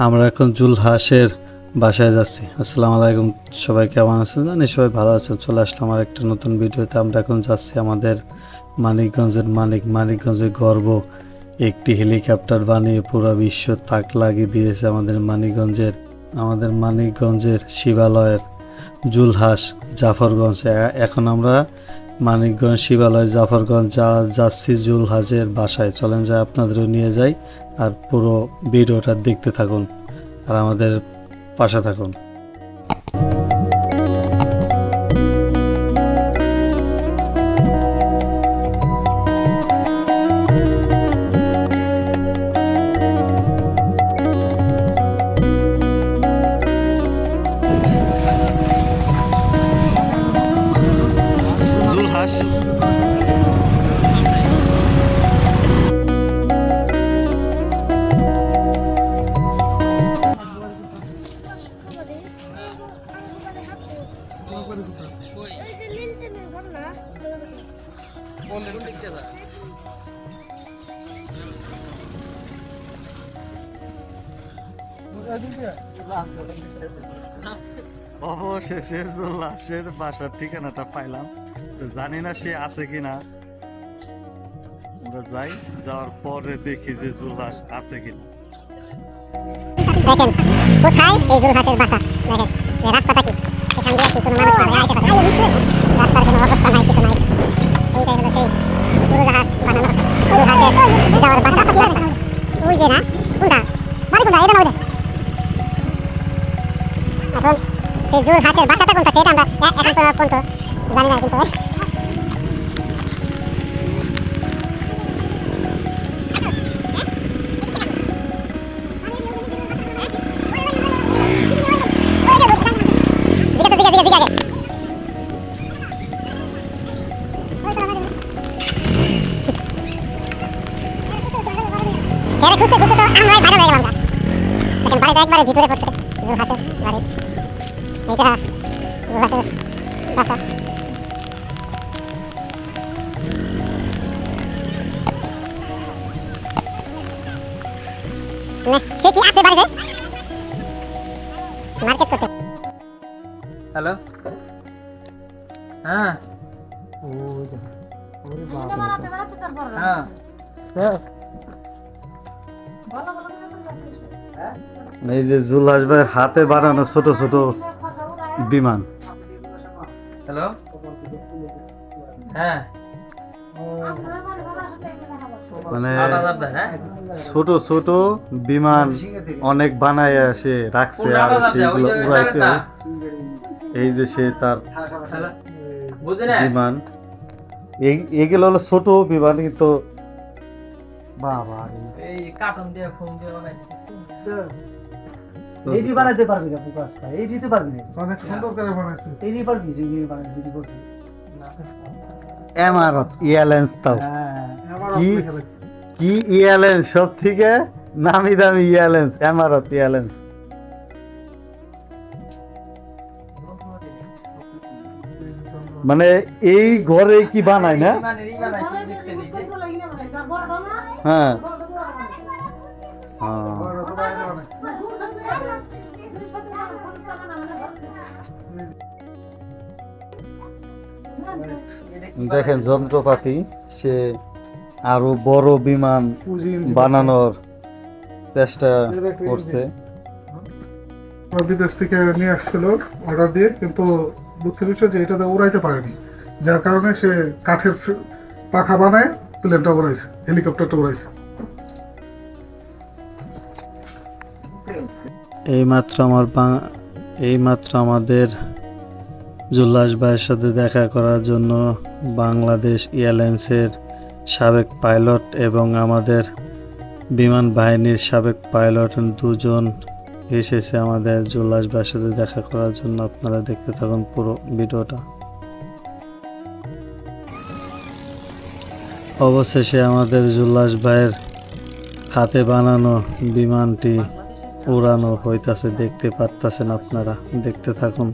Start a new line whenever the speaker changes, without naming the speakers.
আমরা এখন জুলহাসের বাসায় যাচ্ছি। আসসালামু আলাইকুম, সবাই কেমন আছেন? জানি সবাই ভালো আছেন। চলে আসলাম আমার একটা নতুন ভিডিওতে। আমরা এখন যাচ্ছি আমাদের মানিকগঞ্জের গর্ব একটি হেলিকপ্টার বানিয়ে পুরো বিশ্ব তাক লাগিয়ে দিয়েছে আমাদের মানিকগঞ্জের শিবালয়ের জুলহাস জাফরগঞ্জ। এখন আমরা মানিকগঞ্জ শিবালয় জাফরগঞ্জ যাচ্ছি জুলহাসের বাসায়। চলেন যাই, আপনাদেরও নিয়ে যাই, আর পুরো ভিডিওটা দেখতে থাকুন আর আমাদের পাশে থাকুন। জুলহাস অবশেষে জুলহাসের বাসার ঠিকানাটা পাইলাম। তো জানি না সে আছে কিনা। আমরা যাই, যাওয়ার পরে দেখি যে জুলহাস আছে কিনা।
দেখেন কোথায় এই জুলহাসের বাসা। দেখেন এই রাস্তাটা কি, এখান দিয়ে কি কোনো মানুষ পাবে? আইতে পারে? রাস্তার কোনো অবস্থা নাই, কিছু নাই। এইটাই হলো সেই উড়োজাহাজ বানানো জুলহাসের যাওয়ার বাসা। ওই যে না, কোনটা বাড়ি, কোনটা এটা না ওইটা। এখন সেই জুলহাসের বাসাটা কোনটা সেটা আমরা এখন পর্যন্ত জানি না, কিন্তু একবারে ভিতরে পড়ছে জুলহাসের বাড়ি। এইটা জুলহাসের বাসা। সে কি আছে বাড়িতে মার্কেট করতে?
হ্যালো, হ্যাঁ হ্যাঁ
এই যে জুলহাস ভাইয়ের হাতে বানানো ছোট ছোট বিমান।
হ্যালো, হ্যাঁ
মানে
৮,০০০ হ্যাঁ
ছোট ছোট বিমান অনেক বানায় সে রাখছে, আর সেগুলো উড়াইছে। এই যে সে তার
হ্যালো, বুঝি না
বিমান, এগুলো হলো ছোট বিমান, কিন্তু বাবা
এই কার্টুন দিয়ে ফোন দিয়ে বানাইছে।
এইটি বানাইতে পারবি না প্রকাশ ভাই, এইটি তো পারবি না।
অনেক সুন্দর করে বানাইছে।
এইটি পারবি যে এইটি বানাইছে, যেটি করছে।
এমারত এয়ারলাইন্স। তাও
হ্যাঁ,
কি কি এয়ারলাইন্স, সব থেকে নামি দামি এয়ারলাইন্স এমারত এয়ারলাইন্স। মানে এই ঘরে কি বানায় না? হ্যাঁ দেখেন যন্ত্রপাতি, সে আরো বড় বিমান বানানোর চেষ্টা করছে।
বিদেশ থেকে নিয়ে আসছিল অর্ডার দিয়ে, কিন্তু দুঃখের বিষয় যে এটাতে উড়াইতে পারেনি, যার কারণে সে কাঠের পাখা বানায় প্লেনটা উড়াইছে, হেলিকপ্টারটা উড়াইছে।
এইমাত্র আমাদের জুলহাস ভাইয়ের সাথে দেখা করার জন্য বাংলাদেশ এয়ারলাইন্সের সাবেক পাইলট এবং আমাদের বিমান বাহিনীর সাবেক পাইলট দুজন এসেছে আমাদের জুলহাস ভাইয়ের সাথে দেখা করার জন্য। আপনারা দেখতে থাকুন পুরো ভিডিওটা। অবশেষে আমাদের জুলহাস ভাইয়ের হাতে বানানো বিমানটি উড়ানো হইতাছে, দেখতে পারতাছেন আপনারা, দেখতে থাকুন।